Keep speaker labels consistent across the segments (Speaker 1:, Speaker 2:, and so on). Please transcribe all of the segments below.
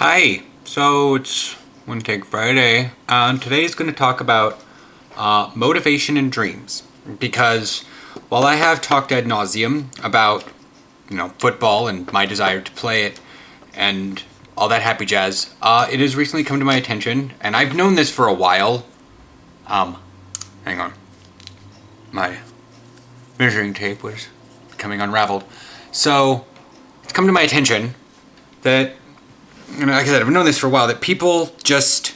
Speaker 1: Hi, so it's One Take Friday, and today's going to talk about motivation and dreams. Because while I have talked ad nauseum about, football and my desire to play it and all that happy jazz, it has recently come to my attention, and I've known this for a while. Hang on. My measuring tape was becoming unraveled. So, it's come to my attention that, like I said, I've known this for a while, that people just,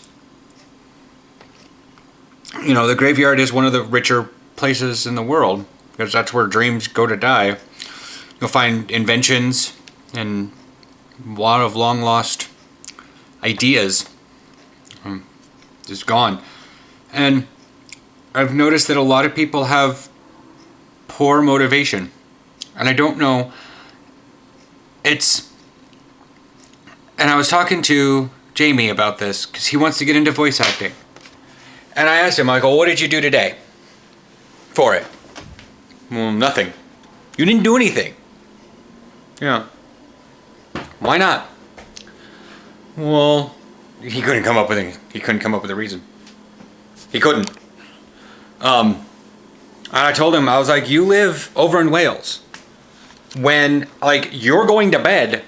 Speaker 1: the graveyard is one of the richer places in the world, because that's where dreams go to die. You'll find inventions and a lot of long lost ideas just gone. And I've noticed that a lot of people have poor motivation. And I don't know, and I was talking to Jamie about this because he wants to get into voice acting. And I asked him, I go, what did you do today for it? Well, nothing. You didn't do anything. Yeah. Why not? Well, he couldn't come up with a reason. He couldn't. And I told him, I was like, you live over in Wales. When, you're going to bed,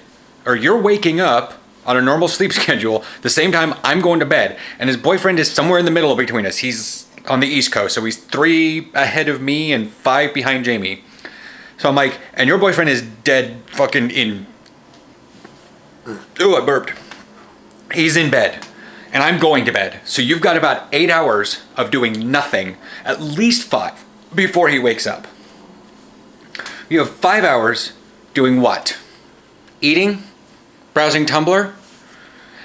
Speaker 1: or you're waking up on a normal sleep schedule the same time I'm going to bed, and his boyfriend is somewhere in the middle between us. He's on the East Coast, so he's 3 ahead of me and 5 behind Jamie. So I'm like, and your boyfriend is dead fucking in... Ooh, I burped. He's in bed, and I'm going to bed. So you've got about 8 hours of doing nothing, at least 5, before he wakes up. You have 5 hours doing what? Eating? Browsing Tumblr?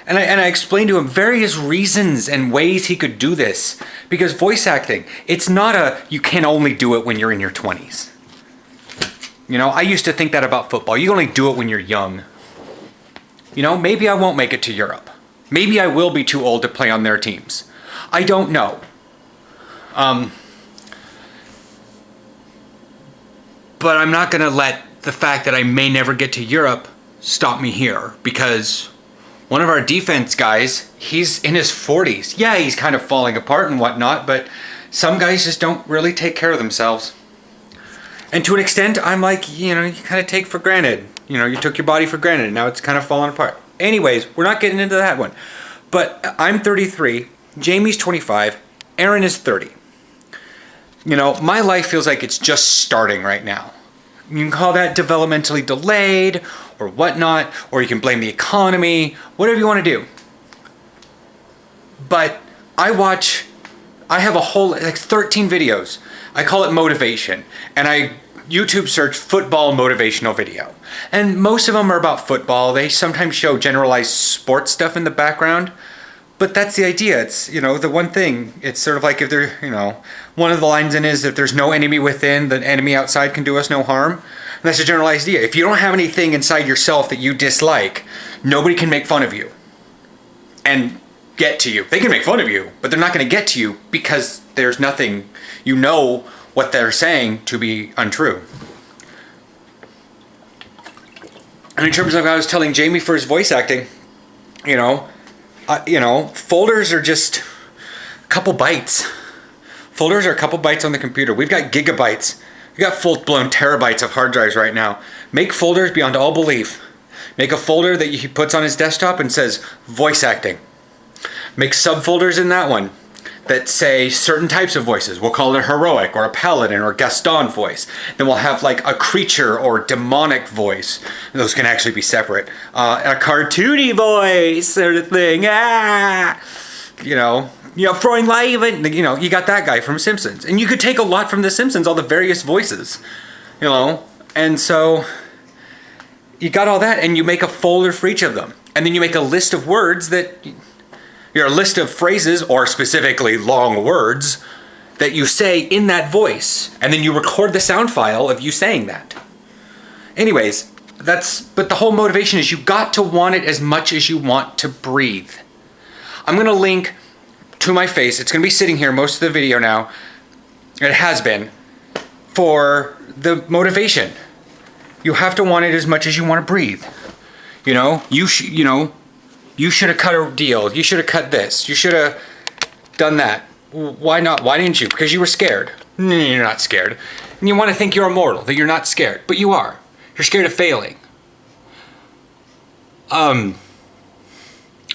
Speaker 1: And I explained to him various reasons and ways he could do this. Because voice acting, it's not you can only do it when you're in your 20s. I used to think that about football. You only do it when you're young. Maybe I won't make it to Europe. Maybe I will be too old to play on their teams. I don't know. But I'm not going to let the fact that I may never get to Europe stop me here, because one of our defense guys, he's in his 40s. Yeah, he's kind of falling apart and whatnot, but some guys just don't really take care of themselves. And to an extent, I'm like, you kind of take for granted. You took your body for granted, and now it's kind of falling apart. Anyways, we're not getting into that one. But I'm 33, Jamie's 25, Aaron is 30. My life feels like it's just starting right now. You can call that developmentally delayed or whatnot, or you can blame the economy, whatever you want to do. But I have a whole, 13 videos. I call it motivation. And I YouTube search football motivational video. And most of them are about football. They sometimes show generalized sports stuff in the background. But that's the idea. It's, the one thing. It's sort of like if there, one of the lines in is, if there's no enemy within, the enemy outside can do us no harm. And that's a general idea. If you don't have anything inside yourself that you dislike, nobody can make fun of you and get to you. They can make fun of you, but they're not going to get to you because there's nothing, what they're saying to be untrue. And in terms of what I was telling Jamie for his voice acting, folders are just a couple bytes. Folders are a couple bytes on the computer. We've got gigabytes. We've got full-blown terabytes of hard drives right now. Make folders beyond all belief. Make a folder that he puts on his desktop and says, voice acting. Make subfolders in that one that say certain types of voices. We'll call it a heroic or a paladin or Gaston voice. Then we'll have a creature or demonic voice. Those can actually be separate. A cartoony voice sort of thing. Throwing live, and you got that guy from Simpsons. And you could take a lot from The Simpsons, all the various voices. And so you got all that, and you make a folder for each of them. And then you make a list of words a list of phrases, or specifically long words, that you say in that voice. And then you record the sound file of you saying that. Anyways, but the whole motivation is you got to want it as much as you want to breathe. I'm going to link to my face. It's going to be sitting here most of the video now. It has been. For the motivation. You have to want it as much as you want to breathe. You should have cut a deal. You should have cut this. You should have done that. Why not? Why didn't you? Because you were scared. No, you're not scared. And you want to think you're immortal, that you're not scared. But you are. You're scared of failing. I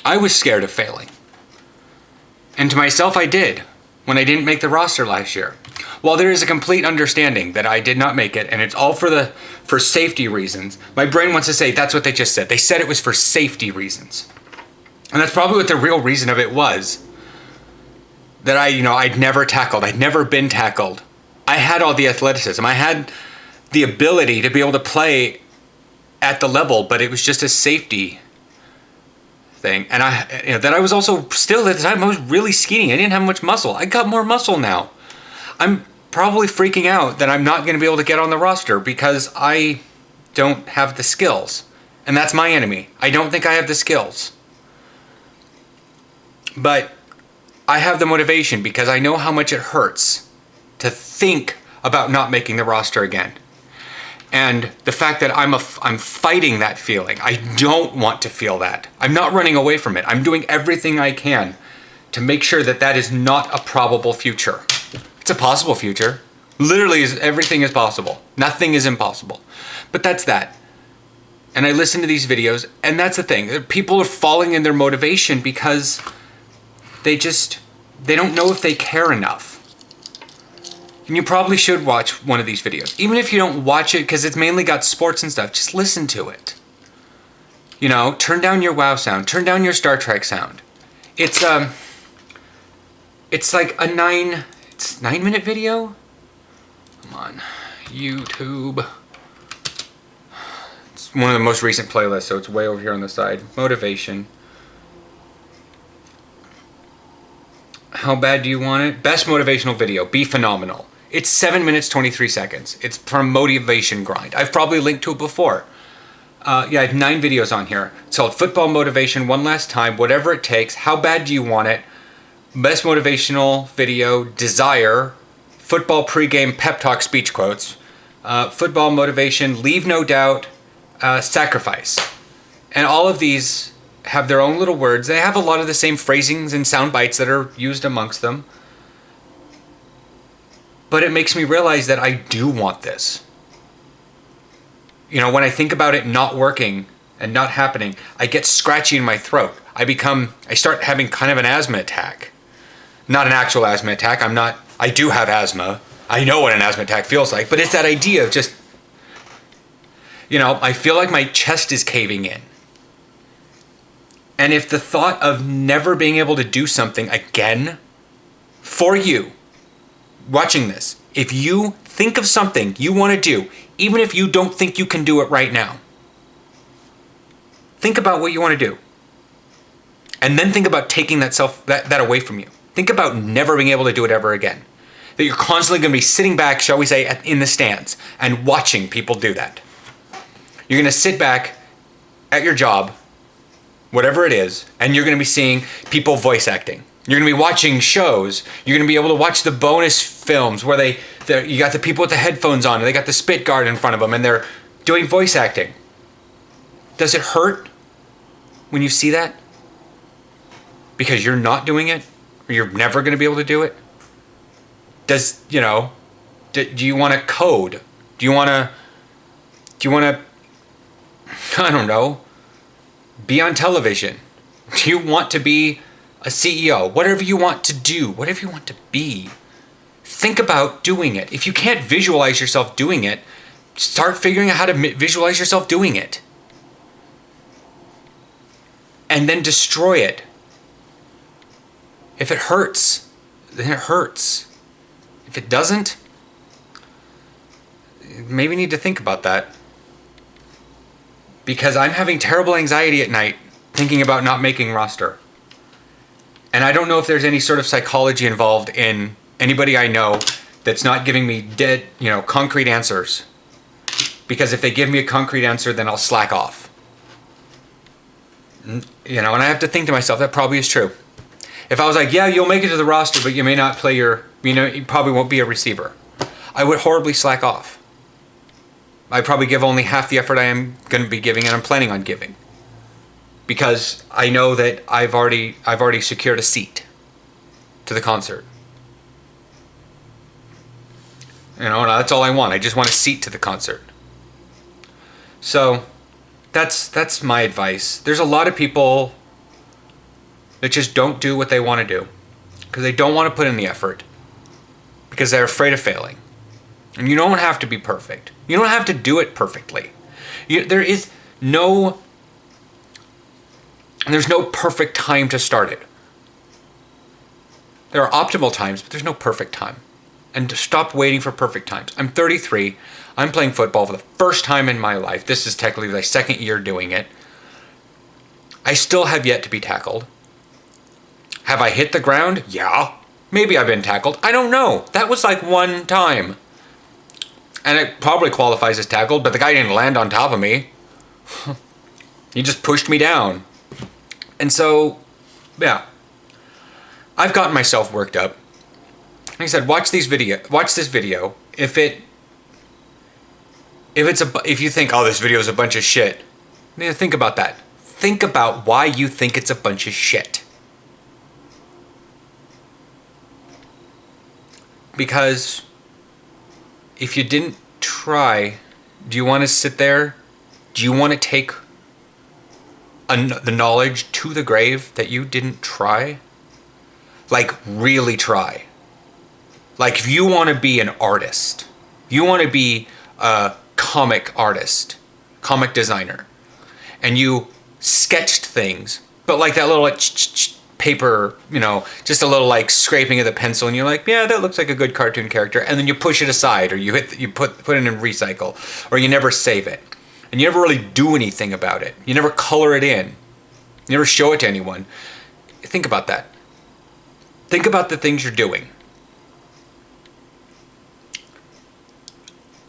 Speaker 1: was scared of failing. And to myself, I did when I didn't make the roster last year. While there is a complete understanding that I did not make it, and it's all for safety reasons, my brain wants to say that's what they just said. They said it was for safety reasons. And that's probably what the real reason of it was. That I'd never tackled. I'd never been tackled. I had all the athleticism. I had the ability to be able to play at the level, but it was just a safety thing. And that I was also still at the time I was really skinny. I didn't have much muscle. I got more muscle now. I'm probably freaking out that I'm not going to be able to get on the roster because I don't have the skills. And that's my enemy. I don't think I have the skills. But I have the motivation because I know how much it hurts to think about not making the roster again. And the fact that I'm fighting that feeling. I don't want to feel that. I'm not running away from it. I'm doing everything I can to make sure that that is not a probable future. It's a possible future. Literally, everything is possible. Nothing is impossible. But that's that. And I listen to these videos, and that's the thing. People are falling in their motivation because they don't know if they care enough. And you probably should watch one of these videos. Even if you don't watch it because it's mainly got sports and stuff, just listen to it. Turn down your WoW sound. Turn down your Star Trek sound. It's like a 9-minute video? Come on. YouTube. It's one of the most recent playlists, so it's way over here on the side. Motivation. How bad do you want it? Best motivational video. Be phenomenal. It's 7 minutes, 23 seconds. It's from Motivation Grind. I've probably linked to it before. I have 9 videos on here. It's called Football Motivation, One Last Time, Whatever It Takes, How Bad Do You Want It, Best Motivational Video, Desire, Football Pregame Pep Talk Speech Quotes, Football Motivation, Leave No Doubt, Sacrifice. And all of these have their own little words. They have a lot of the same phrasings and sound bites that are used amongst them. But it makes me realize that I do want this. When I think about it not working and not happening, I get scratchy in my throat. I start having kind of an asthma attack. Not an actual asthma attack. I do have asthma. I know what an asthma attack feels like, but it's that idea of just, I feel like my chest is caving in. And if the thought of never being able to do something again for you, watching this, if you think of something you want to do, even if you don't think you can do it right now, think about what you want to do. And then think about taking that away from you. Think about never being able to do it ever again. That you're constantly going to be sitting back, shall we say, in the stands and watching people do that. You're going to sit back at your job, whatever it is, and you're going to be seeing people voice acting. You're going to be watching shows. You're going to be able to watch the bonus films where you got the people with the headphones on and they got the spit guard in front of them and they're doing voice acting. Does it hurt when you see that? Because you're not doing it? Or you're never going to be able to do it? Do you want to code? Do you want to, I don't know, be on television? Do you want to be a CEO? Whatever you want to do, whatever you want to be, think about doing it. If you can't visualize yourself doing it, start figuring out how to visualize yourself doing it. And then destroy it. If it hurts, then it hurts. If it doesn't, maybe need to think about that. Because I'm having terrible anxiety at night thinking about not making roster. And I don't know if there's any sort of psychology involved in anybody I know that's not giving me concrete answers. Because if they give me a concrete answer, then I'll slack off. And I have to think to myself, that probably is true. If I was like, yeah, you'll make it to the roster, but you may not play you probably won't be a receiver, I would horribly slack off. I'd probably give only half the effort I am going to be giving and I'm planning on giving. because I know that I've already secured a seat to the concert. You know, and that's all I want. I just want a seat to the concert. So that's my advice. There's a lot of people that just don't do what they want to do because they don't want to put in the effort because they're afraid of failing. And you don't have to be perfect. You don't have to do it perfectly. There's no perfect time to start it. There are optimal times, but there's no perfect time. And to stop waiting for perfect times. I'm 33. I'm playing football for the first time in my life. This is technically my second year doing it. I still have yet to be tackled. Have I hit the ground? Yeah. Maybe I've been tackled. I don't know. That was like one time. And it probably qualifies as tackled, but the guy didn't land on top of me. He just pushed me down. And so, yeah. I've gotten myself worked up. Like I said, watch this video. If you think, oh, this video is a bunch of shit, think about that. Think about why you think it's a bunch of shit. Because if you didn't try, do you want to sit there? Do you want to take the knowledge to the grave that you didn't try? Like, really try. Like, if you want to be an artist, you want to be a comic artist, comic designer, and you sketched things, but like that little paper, you know, just a little like scraping of the pencil, and you're like, yeah, that looks like a good cartoon character, and then you push it aside, or you put it in recycle, or you never save it, and you never really do anything about it. You never color it in. You never show it to anyone. Think about that. Think about the things you're doing.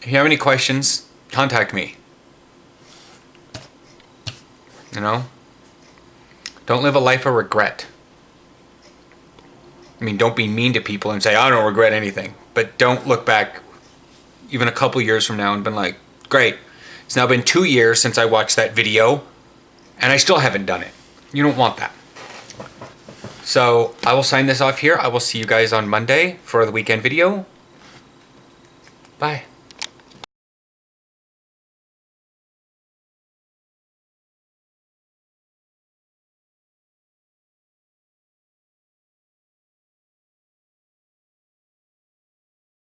Speaker 1: If you have any questions, contact me. You know? Don't live a life of regret. I mean, don't be mean to people and say, I don't regret anything. But don't look back even a couple years from now and been like, great, it's now been 2 years since I watched that video and I still haven't done it. You don't want that. So I will sign this off here. I will see you guys on Monday for the weekend video. Bye.